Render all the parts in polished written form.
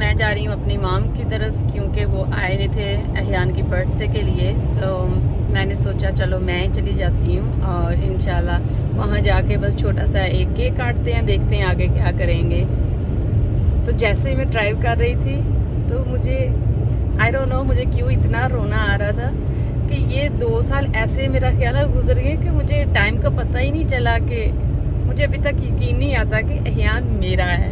मैं जा रही हूँ अपनी मॉम की तरफ क्योंकि वो आए नहीं थे अहियान की बर्थडे के लिए। मैंने सोचा चलो मैं ही चली जाती हूँ और इंशाल्लाह वहाँ जाके बस छोटा सा एक केक काटते हैं, देखते हैं आगे क्या करेंगे। तो जैसे ही मैं ड्राइव कर रही थी तो मुझे आई डोंट नो मुझे क्यों इतना रोना आ रहा था कि ये 2 साल ऐसे मेरा ख्याल है गुजर गए कि मुझे टाइम का पता ही नहीं चला, कि मुझे अभी तक यकीन नहीं आता कि अहियान मेरा है।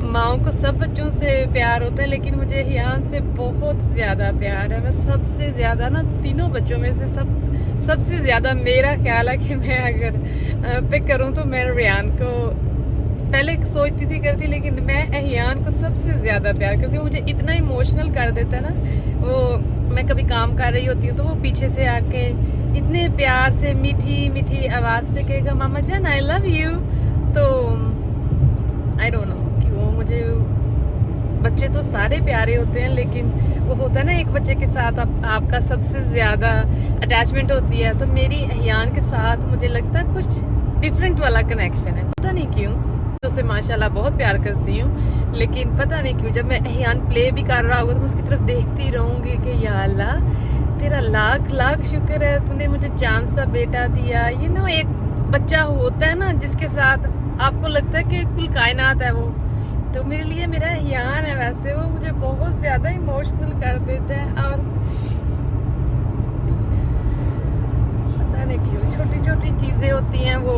माओ को सब बच्चों से प्यार होता है लेकिन मुझे अहियान से बहुत ज़्यादा प्यार है। मैं सबसे ज़्यादा ना तीनों बच्चों में से सबसे ज़्यादा मेरा ख्याल है कि मैं अगर पिक करूं तो मैं रियान को पहले सोचती थी करती, लेकिन मैं अहियान को सबसे ज़्यादा प्यार करती हूँ। मुझे इतना इमोशनल कर देता है ना वो। मैं कभी काम कर रही होती हूँ तो वो पीछे से आके इतने प्यार से मीठी मीठी आवाज़ से कहेगा मामा जान आई लव यू। तो आई डोंट नो क्यों मुझे बच्चे तो सारे प्यारे होते हैं, लेकिन वो होता है ना एक बच्चे के साथ आपका सबसे ज़्यादा अटैचमेंट होती है। तो मेरी अहियान के साथ मुझे लगता है कुछ डिफरेंट वाला कनेक्शन है, पता नहीं क्यों। तो उसे माशाल्लाह बहुत प्यार करती हूँ, लेकिन पता नहीं क्यों जब मैं अहियान प्ले भी कर रहा होगा तो मैं उसकी तरफ देखती रहूँगी कि या अल्लाह तेरा लाख लाख शुक्र है तूने मुझे चांद सा बेटा दिया। ये ना एक बच्चा होता है ना जिसके साथ आपको लगता है कि कुल कायनात है वो। तो मेरे लिए मेरा अहियान है। वैसे वो मुझे बहुत ज़्यादा इमोशनल कर देता है और पता नहीं क्यों छोटी छोटी चीज़ें होती हैं वो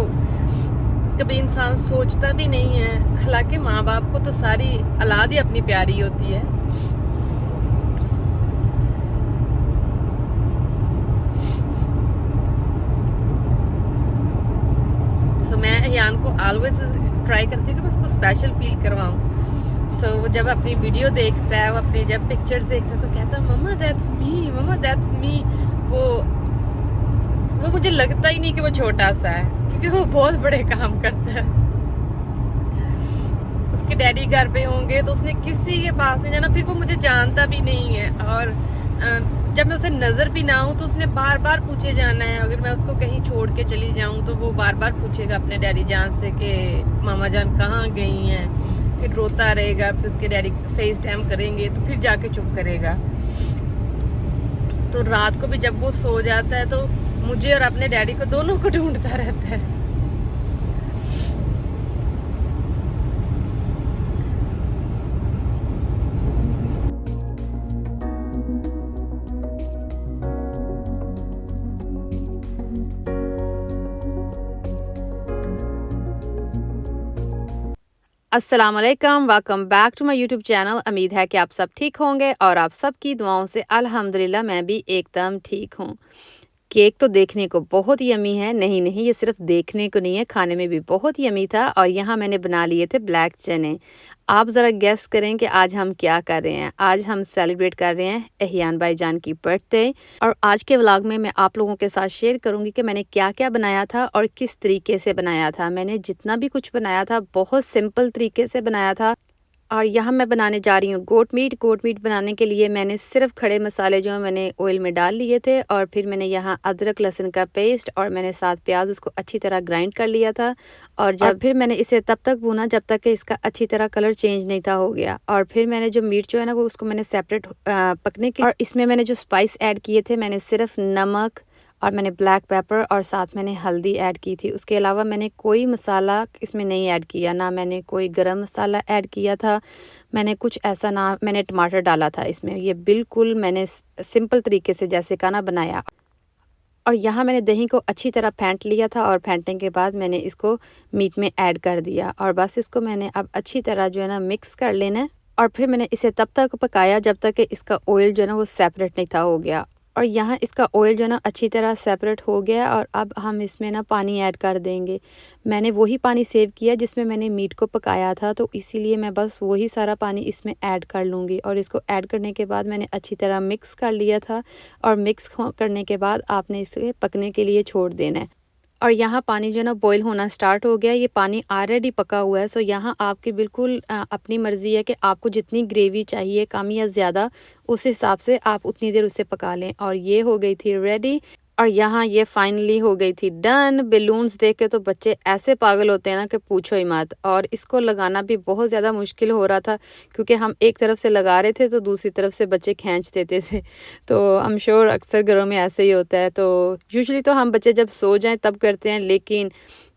कभी इंसान सोचता भी नहीं है। हालांकि माँ बाप को तो सारी औलाद ही अपनी प्यारी होती है। मैं अहियान को ऑलवेज ट्राई करती हूँ कि मैं उसको स्पेशल फील करवाऊँ। वो जब अपनी वीडियो देखता है, वो अपनी जब पिक्चर्स देखता है तो कहता है मम्मा that's me, mamma that's me. वो मुझे लगता ही नहीं कि वो छोटा सा है, क्योंकि वो बहुत बड़े काम करता है। उसके डैडी घर पे होंगे तो उसने किसी के पास नहीं जाना, फिर वो मुझे जानता भी नहीं है। और जब मैं उसे नज़र भी ना आऊँ तो उसने बार बार पूछे जाना है। अगर मैं उसको कहीं छोड़ के चली जाऊँ तो वो बार बार पूछेगा अपने डैडी जान से कि मामा जान कहाँ गई हैं। फिर रोता रहेगा, फिर उसके डैडी फेस टाइम करेंगे तो फिर जाके चुप करेगा। तो रात को भी जब वो सो जाता है तो मुझे और अपने डैडी को दोनों को ढूंढता रहता है। अस्सलाम वालेकुम, welcome back to my YouTube channel. उम्मीद है कि आप सब ठीक होंगे और आप सबकी दुआओं से अल्हम्दुलिल्लाह मैं भी एकदम ठीक हूँ। केक तो देखने को बहुत यम्मी है, नहीं ये सिर्फ देखने को नहीं है, खाने में भी बहुत यम्मी था। और यहाँ मैंने बना लिए थे ब्लैक चने। आप ज़रा गेस करें कि आज हम क्या कर रहे हैं। आज हम सेलिब्रेट कर रहे हैं अहियान भाईजान की बर्थडे। और आज के व्लॉग में मैं आप लोगों के साथ शेयर करूंगी कि मैंने क्या क्या बनाया था और किस तरीके से बनाया था। मैंने जितना भी कुछ बनाया था बहुत सिंपल तरीके से बनाया था। और यहाँ मैं बनाने जा रही हूँ गोट मीट। गोट मीट बनाने के लिए मैंने सिर्फ खड़े मसाले जो हैं मैंने ऑयल में डाल लिए थे, और फिर मैंने यहाँ अदरक लहसुन का पेस्ट और मैंने साथ प्याज उसको अच्छी तरह ग्राइंड कर लिया था। और फिर मैंने इसे तब तक भूना जब तक कि इसका अच्छी तरह कलर चेंज नहीं था हो गया। और फिर मैंने जो मीट जो है ना वो उसको मैंने सेपरेट पकने के, और इसमें मैंने जो स्पाइस ऐड किए थे मैंने सिर्फ नमक और मैंने ब्लैक पेपर और साथ मैंने हल्दी ऐड की थी। उसके अलावा मैंने कोई मसाला इसमें नहीं ऐड किया, ना मैंने कोई गरम मसाला ऐड किया था, मैंने कुछ ऐसा ना मैंने टमाटर डाला था इसमें। ये बिल्कुल मैंने सिंपल तरीके से जैसे खाना बनाया। और यहाँ मैंने दही को अच्छी तरह फेंट लिया था और फेंटने के बाद मैंने इसको मीट में ऐड कर दिया। और बस इसको मैंने अब अच्छी तरह जो है ना मिक्स कर लेना है। और फिर मैंने इसे तब तक पकाया जब तक कि इसका ऑयल जो है ना वो सेपरेट नहीं था हो गया। और यहाँ इसका ऑयल जो है ना अच्छी तरह सेपरेट हो गया। और अब हम इसमें ना पानी ऐड कर देंगे। मैंने वही पानी सेव किया जिसमें मैंने मीट को पकाया था, तो इसीलिए मैं बस वही सारा पानी इसमें ऐड कर लूँगी। और इसको ऐड करने के बाद मैंने अच्छी तरह मिक्स कर लिया था। और मिक्स करने के बाद आपने इसे पकने के लिए छोड़ देना है। और यहाँ पानी जो है ना बॉईल होना स्टार्ट हो गया। ये पानी ऑलरेडी पका हुआ है। सो यहाँ आपकी बिल्कुल अपनी मर्ज़ी है कि आपको जितनी ग्रेवी चाहिए कम या ज़्यादा, उस हिसाब से आप उतनी देर उसे पका लें। और ये हो गई थी रेडी। और यहाँ ये फाइनली हो गई थी डन। बेलून्स देख के तो बच्चे ऐसे पागल होते हैं ना कि पूछो ही मत। और इसको लगाना भी बहुत ज़्यादा मुश्किल हो रहा था क्योंकि हम एक तरफ से लगा रहे थे तो दूसरी तरफ से बच्चे खींच देते थे। तो आई एम श्योर अक्सर घरों में ऐसे ही होता है। तो यूजुअली तो हम बच्चे जब सो जाएं तब करते हैं, लेकिन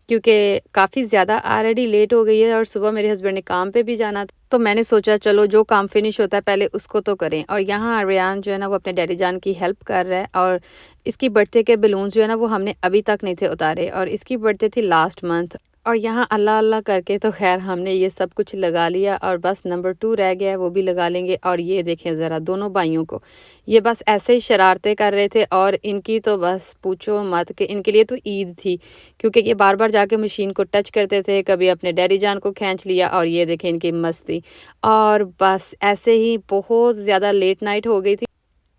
क्योंकि काफ़ी ज़्यादा ऑलरेडी लेट हो गई है और सुबह मेरे हस्बैंड ने काम पे भी जाना था, तो मैंने सोचा चलो जो काम फिनिश होता है पहले उसको तो करें। और यहाँ रेयान जो है ना वो अपने डैडी जान की हेल्प कर रहा है। और इसकी बर्थडे के बलून्स जो है ना वो हमने अभी तक नहीं थे उतारे, और इसकी बर्थडे थी लास्ट मंथ। और यहाँ अल्लाह अल्लाह करके तो खैर हमने ये सब कुछ लगा लिया, और बस नंबर 2 रह गया है, वो भी लगा लेंगे। और ये देखें ज़रा दोनों भाइयों को, ये बस ऐसे ही शरारतें कर रहे थे। और इनकी तो बस पूछो मत कि इनके लिए तो ईद थी, क्योंकि ये बार बार जाके मशीन को टच करते थे, कभी अपने डैडी जान को खींच लिया। और ये देखें इनकी मस्ती। और बस ऐसे ही बहुत ज़्यादा लेट नाइट हो गई थी।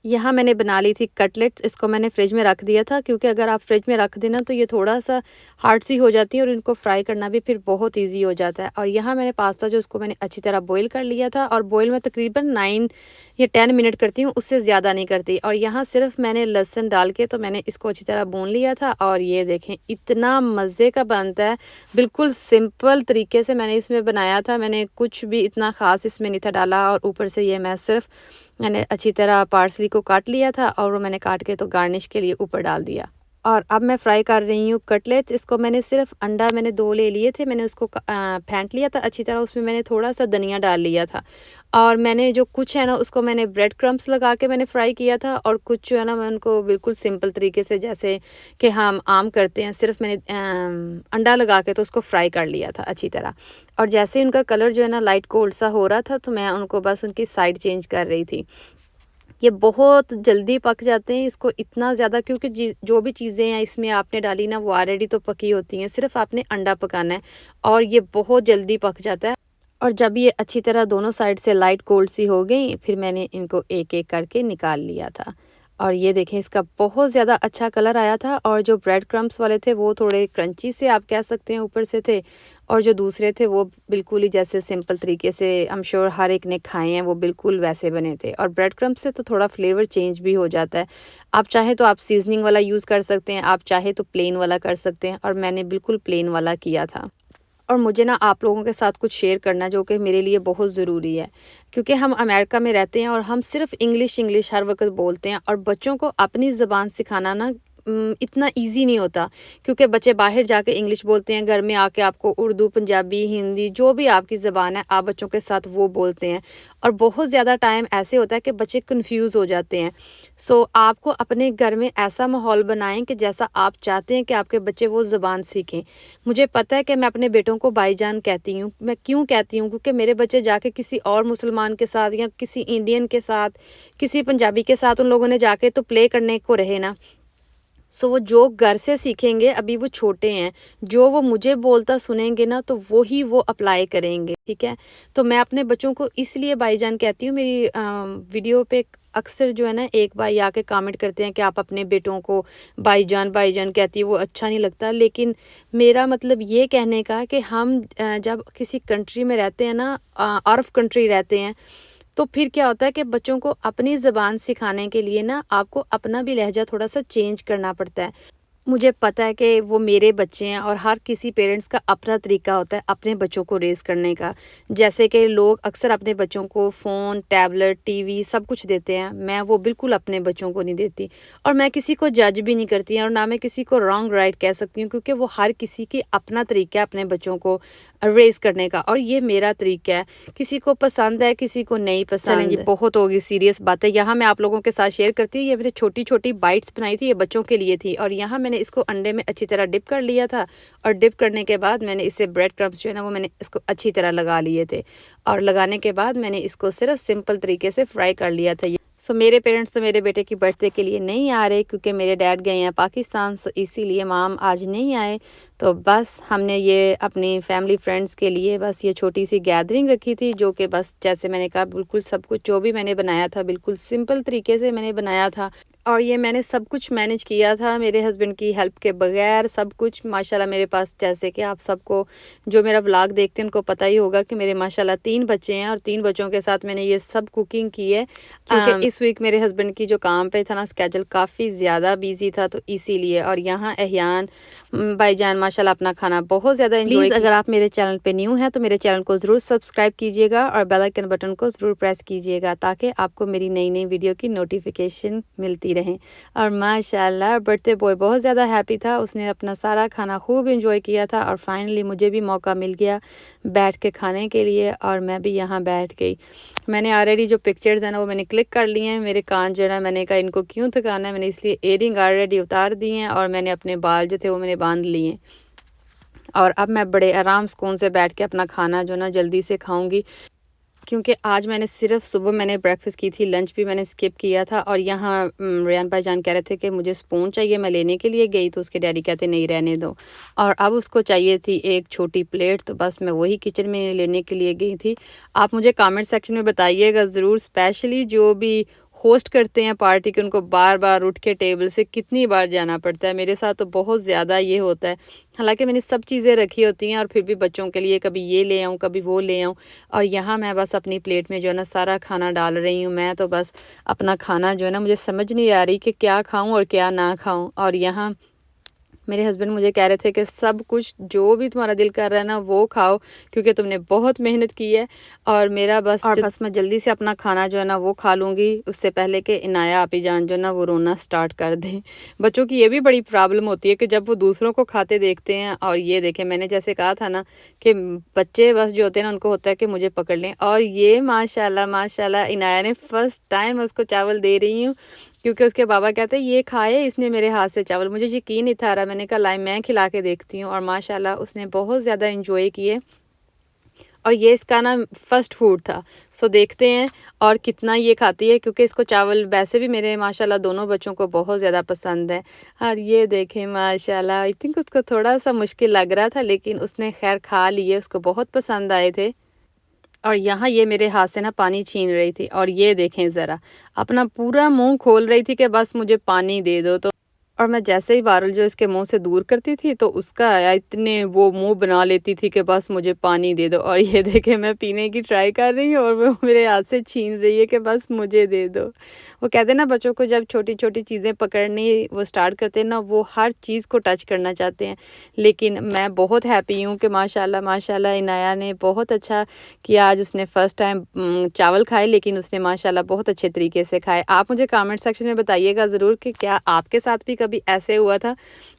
यहाँ मैंने बना ली थी कटलेट्स। इसको मैंने फ्रिज में रख दिया था, क्योंकि अगर आप फ्रिज में रख देना तो ये थोड़ा सा हार्ड सी हो जाती है और इनको फ्राई करना भी फिर बहुत इजी हो जाता है। और यहाँ मैंने पास्ता जो उसको मैंने अच्छी तरह बॉईल कर लिया था, और बॉईल में तकरीबन 9 या 10 मिनट करती हूँ, उससे ज़्यादा नहीं करती। और यहाँ सिर्फ मैंने लहसुन डाल के तो मैंने इसको अच्छी तरह भून लिया था। और ये देखें इतना मज़े का बनता है, बिल्कुल सिंपल तरीके से मैंने इसमें बनाया था। मैंने कुछ भी इतना ख़ास इसमें नहीं था डाला। और ऊपर से ये मैंने अच्छी तरह पार्सली को काट लिया था, और वो मैंने काट के तो गार्निश के लिए ऊपर डाल दिया। और अब मैं फ्राई कर रही हूँ कटलेट्स। इसको मैंने सिर्फ अंडा मैंने 2 ले लिए थे, मैंने उसको फेंट लिया था अच्छी तरह, उसमें मैंने थोड़ा सा धनिया डाल लिया था। और मैंने जो कुछ है ना उसको मैंने ब्रेड क्रम्स लगा के मैंने फ्राई किया था, और कुछ जो है ना मैं उनको बिल्कुल सिंपल तरीके से जैसे कि हम आम करते हैं, सिर्फ मैंने अंडा लगा के तो उसको फ्राई कर लिया था अच्छी तरह। और जैसे उनका कलर जो है ना लाइट गोल्ड सा हो रहा था, तो मैं उनको बस उनकी साइड चेंज कर रही थी। ये बहुत जल्दी पक जाते हैं, इसको इतना ज़्यादा, क्योंकि जो भी चीज़ें हैं इसमें आपने डाली ना वो ऑलरेडी तो पकी होती हैं, सिर्फ आपने अंडा पकाना है और ये बहुत जल्दी पक जाता है। और जब ये अच्छी तरह दोनों साइड से लाइट गोल्ड सी हो गई, फिर मैंने इनको एक एक करके निकाल लिया था। और ये देखें इसका बहुत ज़्यादा अच्छा कलर आया था। और जो ब्रेड क्रम्स वाले थे वो थोड़े क्रंची से आप कह सकते हैं ऊपर से थे, और जो दूसरे थे वो बिल्कुल ही जैसे सिंपल तरीके से आई एम श्योर हर एक ने खाए हैं, वो बिल्कुल वैसे बने थे। और ब्रेड क्रम्स से तो थोड़ा फ्लेवर चेंज भी हो जाता है। आप चाहे तो आप सीजनिंग वाला यूज़ कर सकते हैं, आप चाहे तो प्लेन वाला कर सकते हैं, और मैंने बिल्कुल प्लेन वाला किया था। और मुझे ना आप लोगों के साथ कुछ शेयर करना जो कि मेरे लिए बहुत ज़रूरी है, क्योंकि हम अमेरिका में रहते हैं और हम सिर्फ इंग्लिश हर वक्त बोलते हैं, और बच्चों को अपनी ज़बान सिखाना ना इतना इजी नहीं होता, क्योंकि बच्चे बाहर जाके इंग्लिश बोलते हैं, घर में आके आपको उर्दू, पंजाबी, हिंदी जो भी आपकी ज़बान है आप बच्चों के साथ वो बोलते हैं, और बहुत ज़्यादा टाइम ऐसे होता है कि बच्चे कंफ्यूज हो जाते हैं। सो आपको अपने घर में ऐसा माहौल बनाएं कि जैसा आप चाहते हैं कि आपके बच्चे वो ज़बान सीखें। मुझे पता है कि मैं अपने बेटों को भाईजान कहती हूँ। मैं क्यों कहती हूँ? क्योंकि मेरे बच्चे जाके किसी और मुसलमान के साथ या किसी इंडियन के साथ, किसी पंजाबी के साथ उन लोगों ने जाके तो प्ले करने को रहे ना। सो वो जो घर से सीखेंगे, अभी वो छोटे हैं, जो वो मुझे बोलता सुनेंगे ना तो वो ही वो अप्लाई करेंगे, ठीक है। तो मैं अपने बच्चों को इसलिए भाईजान कहती हूँ। मेरी वीडियो पे अक्सर जो है ना एक भाई आके कमेंट करते हैं कि आप अपने बेटों को भाईजान भाईजान कहती है, वो अच्छा नहीं लगता। लेकिन मेरा मतलब ये कहने का कि हम जब किसी कंट्री में रहते हैं ना, आउट ऑफ कंट्री रहते हैं, तो फिर क्या होता है कि बच्चों को अपनी ज़बान सिखाने के लिए ना आपको अपना भी लहजा थोड़ा सा चेंज करना पड़ता है। मुझे पता है कि वो मेरे बच्चे हैं, और हर किसी पेरेंट्स का अपना तरीका होता है अपने बच्चों को रेज़ करने का। जैसे कि लोग अक्सर अपने बच्चों को फ़ोन, टैबलेट, टीवी सब कुछ देते हैं, मैं वो बिल्कुल अपने बच्चों को नहीं देती। और मैं किसी को जज भी नहीं करती, और ना मैं किसी को रॉन्ग राइट कह सकती हूँ, क्योंकि वो हर किसी की अपना तरीका है अपने बच्चों को रेज़ करने का, और ये मेरा तरीका है। किसी को पसंद है, किसी को नहीं पसंद। चलें जी, बहुत होगी सीरियस बातें। यहाँ मैं आप लोगों के साथ शेयर करती हूँ। ये मैंने छोटी छोटी बाइट्स बनाई थी, ये बच्चों के लिए थी। और यहाँ मैंने इसको अंडे में अच्छी तरह डिप कर लिया था, और डिप करने के बाद मैंने इससे ब्रेड क्रम्स जो है ना वो मैंने इसको अच्छी तरह लगा लिए थे, और लगाने के बाद मैंने इसको सिर्फ सिंपल तरीके से फ्राई कर लिया था। सो मेरे पेरेंट्स तो मेरे बेटे की बर्थडे के लिए नहीं आ रहे, क्योंकि मेरे डैड गए हैं पाकिस्तान, सो इसीलिए माम आज नहीं आए। तो बस हमने ये अपनी फैमिली फ्रेंड्स के लिए बस ये छोटी सी गैदरिंग रखी थी, जो कि बस जैसे मैंने कहा बिल्कुल सब कुछ जो भी मैंने बनाया था बिल्कुल सिंपल तरीके से मैंने बनाया था। और ये मैंने सब कुछ मैनेज किया था मेरे हस्बैंड की हेल्प के बगैर, सब कुछ माशाल्लाह मेरे पास। जैसे कि आप सबको जो मेरा व्लॉग देखते हैं उनको पता ही होगा कि मेरे माशाल्लाह 3 बच्चे हैं और 3 बच्चों के साथ मैंने ये सब कुकिंग की है, क्योंकि इस वीक मेरे हस्बैंड की जो काम पे था ना स्केड्यूल काफ़ी ज़्यादा बिजी था, तो इसीलिए। और यहाँ एहयान भाईजान माशाल्लाह अपना खाना बहुत ज़्यादा एंजॉय। प्लीज़ अगर आप मेरे चैनल पे न्यू हैं तो मेरे चैनल को ज़रूर सब्सक्राइब कीजिएगा और बेल आइकन बटन को ज़रूर प्रेस कीजिएगा, ताकि आपको मेरी नई नई वीडियो की नोटिफिकेशन मिलती रहे। और माशाल्लाह बर्थडे बॉय बहुत ज़्यादा हैप्पी था, उसने अपना सारा खाना खूब एंजॉय किया था और फाइनली मुझे भी मौका मिल गया बैठ के खाने के लिए, और मैं भी यहाँ बैठ गई। मैंने ऑलरेडी जो पिक्चर्स हैं ना वो मैंने क्लिक कर लिए हैं। मेरे कान जो है ना, मैंने कहा इनको क्यों थकाना है, मैंने इसलिए एयरिंग ऑलरेडी उतार दी हैं और मैंने अपने बाल जो थे वो मैंने बांध लिए। और अब मैं बड़े आराम सुकून से बैठ के अपना खाना जो ना जल्दी से खाऊंगी, क्योंकि आज मैंने सिर्फ सुबह मैंने ब्रेकफास्ट की थी, लंच भी मैंने स्किप किया था। और यहाँ रेहान भाईजान कह रहे थे कि मुझे स्पून चाहिए, मैं लेने के लिए गई तो उसके डैडी कहते नहीं रहने दो, और अब उसको चाहिए थी एक छोटी प्लेट, तो बस मैं वही किचन में लेने के लिए गई थी। आप मुझे कमेंट सेक्शन में बताइएगा ज़रूर, स्पेशली जो भी होस्ट करते हैं पार्टी के, उनको बार बार उठ के टेबल से कितनी बार जाना पड़ता है। मेरे साथ तो बहुत ज़्यादा ये होता है, हालांकि मैंने सब चीज़ें रखी होती हैं और फिर भी बच्चों के लिए कभी ये ले आऊँ कभी वो ले आऊँ। और यहाँ मैं बस अपनी प्लेट में जो है ना सारा खाना डाल रही हूँ। मैं तो बस अपना खाना जो है ना मुझे समझ नहीं आ रही कि क्या खाऊँ और क्या ना खाऊँ। और यहाँ मेरे हस्बैंड मुझे कह रहे थे कि सब कुछ जो भी तुम्हारा दिल कर रहा है ना वो खाओ, क्योंकि तुमने बहुत मेहनत की है। और मेरा बस मैं जल्दी से अपना खाना जो है ना वो खा लूँगी, उससे पहले कि इनाया आपी जान जो ना वो रोना स्टार्ट कर दें। बच्चों की ये भी बड़ी प्रॉब्लम होती है कि जब वो दूसरों को खाते देखते हैं, और ये देखें मैंने जैसे कहा था ना कि बच्चे बस जो होते हैं ना उनको होता है कि मुझे पकड़ लें। और ये माशाल्लाह माशाल्लाह इनाया ने फर्स्ट टाइम उसको चावल दे रही हूँ, क्योंकि उसके बाबा कहते हैं ये खाए इसने मेरे हाथ से चावल। मुझे यकीन नहीं था रहा, मैंने कहा लाई मैं खिला के देखती हूँ। और माशाल्लाह उसने बहुत ज़्यादा एंजॉय किए, और ये इसका ना फर्स्ट फूड था। सो देखते हैं और कितना ये खाती है, क्योंकि इसको चावल वैसे भी मेरे माशाल्लाह दोनों बच्चों को बहुत ज़्यादा पसंद है। और ये देखें माशाल्लाह, आई थिंक उसको थोड़ा सा मुश्किल लग रहा था, लेकिन उसने खैर खा लिए, उसको बहुत पसंद आए थे। और यहाँ ये मेरे हाथ से ना पानी छीन रही थी, और ये देखें ज़रा अपना पूरा मुंह खोल रही थी कि बस मुझे पानी दे दो। तो और मैं जैसे ही बारुल जो इसके मुंह से दूर करती थी तो उसका इतने वो मुंह बना लेती थी कि बस मुझे पानी दे दो। और ये देखे मैं पीने की ट्राई कर रही हूँ और वो मेरे हाथ से छीन रही है कि बस मुझे दे दो। वो कहते हैं ना बच्चों को जब छोटी छोटी चीज़ें पकड़नी वो स्टार्ट करते हैं ना, वो हर चीज़ को टच करना चाहते हैं। लेकिन मैं बहुत हैप्पी हूँ कि माशाल्लाह माशाल्लाह इनाया ने बहुत अच्छा किया। आज उसने फ़र्स्ट टाइम चावल खाए, लेकिन उसने माशाल्लाह बहुत अच्छे तरीके से खाए। आप मुझे कमेंट सेक्शन में बताइएगा ज़रूर कि क्या आपके साथ भी कभी ऐसे हुआ था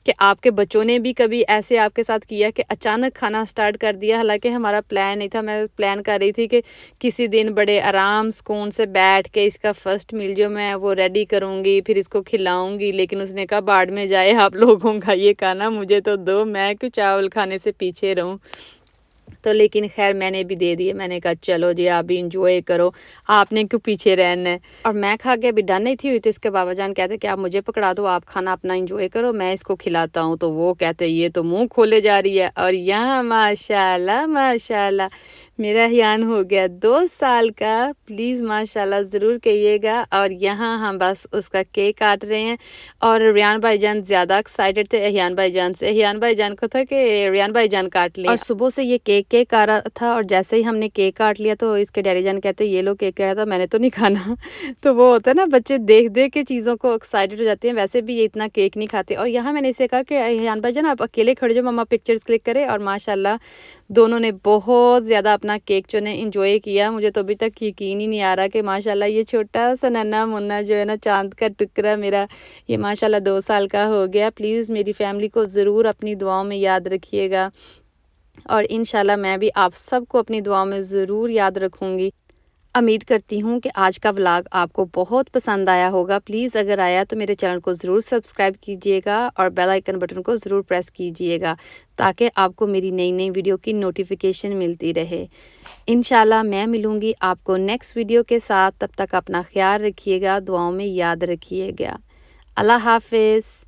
कि आपके बच्चों ने भी कभी ऐसे आपके साथ किया कि अचानक खाना स्टार्ट कर दिया। हालांकि हमारा प्लान नहीं था, मैं प्लान कर रही थी कि किसी दिन बड़े आराम सुकून से बैठ के इसका फर्स्ट मील जो मैं वो रेडी करूँगी, फिर इसको खिलाऊँगी। लेकिन उसने कहा बाढ़ में जाए आप लोगों का ये खाना, मुझे तो दो, मैं क्यों चावल खाने से पीछे रहूँ। तो लेकिन खैर मैंने भी दे दिए, मैंने कहा चलो जी आप भी इंजॉय करो, आपने क्यों पीछे रहना है। और मैं खा के अभी डन नहीं थी हुई तो इसके बाबा जान कहते कि आप मुझे पकड़ा दो, आप खाना अपना इंजॉय करो, मैं इसको खिलाता हूँ। तो वो कहते ये तो मुंह खोले जा रही है। और यहाँ माशाल्लाह माशाल्लाह मेरा हियान हो गया 2 साल का, प्लीज़ माशाल्लाह ज़रूर कहिएगा। और यहाँ हम बस उसका केक काट रहे हैं, और रेहान भाईजान ज़्यादा एक्साइटेड थे एहयान भाईजान से। एहयान भाईजान को था कि रेहान भाईजान काट लें, और सुबह से ये केक आ रहा था। और जैसे ही हमने केक काट लिया तो इसके डैडी जान कहते ये लो केक आया था, मैंने तो नहीं खाना। तो वो होता है ना बच्चे देख देख के चीज़ों को एक्साइटेड हो जाते हैं। वैसे भी ये इतना केक नहीं खाते। और यहाँ मैंने इसे कहा कि एहयान भाईजान आप अकेले खड़े जाओ, मम्मा पिक्चर्स क्लिक करें। और माशाल्लाह दोनों ने बहुत ज़्यादा अपना केक जो ने इंजॉय किया। मुझे तो अभी तक यकीन ही नहीं आ रहा कि माशाल्लाह ये छोटा सा नन्हा मुन्ना जो है ना चाँद का टुकड़ा मेरा, ये माशाल्लाह 2 साल का हो गया। प्लीज़ मेरी फैमिली को ज़रूर अपनी दुआओं में याद रखिएगा, और इंशाल्लाह मैं भी आप सबको अपनी दुआओं में ज़रूर याद रखूँगी। उम्मीद करती हूँ कि आज का व्लॉग आपको बहुत पसंद आया होगा। प्लीज़ अगर आया तो मेरे चैनल को ज़रूर सब्सक्राइब कीजिएगा और बेल आइकन बटन को ज़रूर प्रेस कीजिएगा, ताकि आपको मेरी नई नई वीडियो की नोटिफिकेशन मिलती रहे। इंशाल्लाह मैं मिलूँगी आपको नेक्स्ट वीडियो के साथ। तब तक अपना ख्याल रखिएगा, दुआओं में याद रखिएगा। अल्लाह हाफिज़।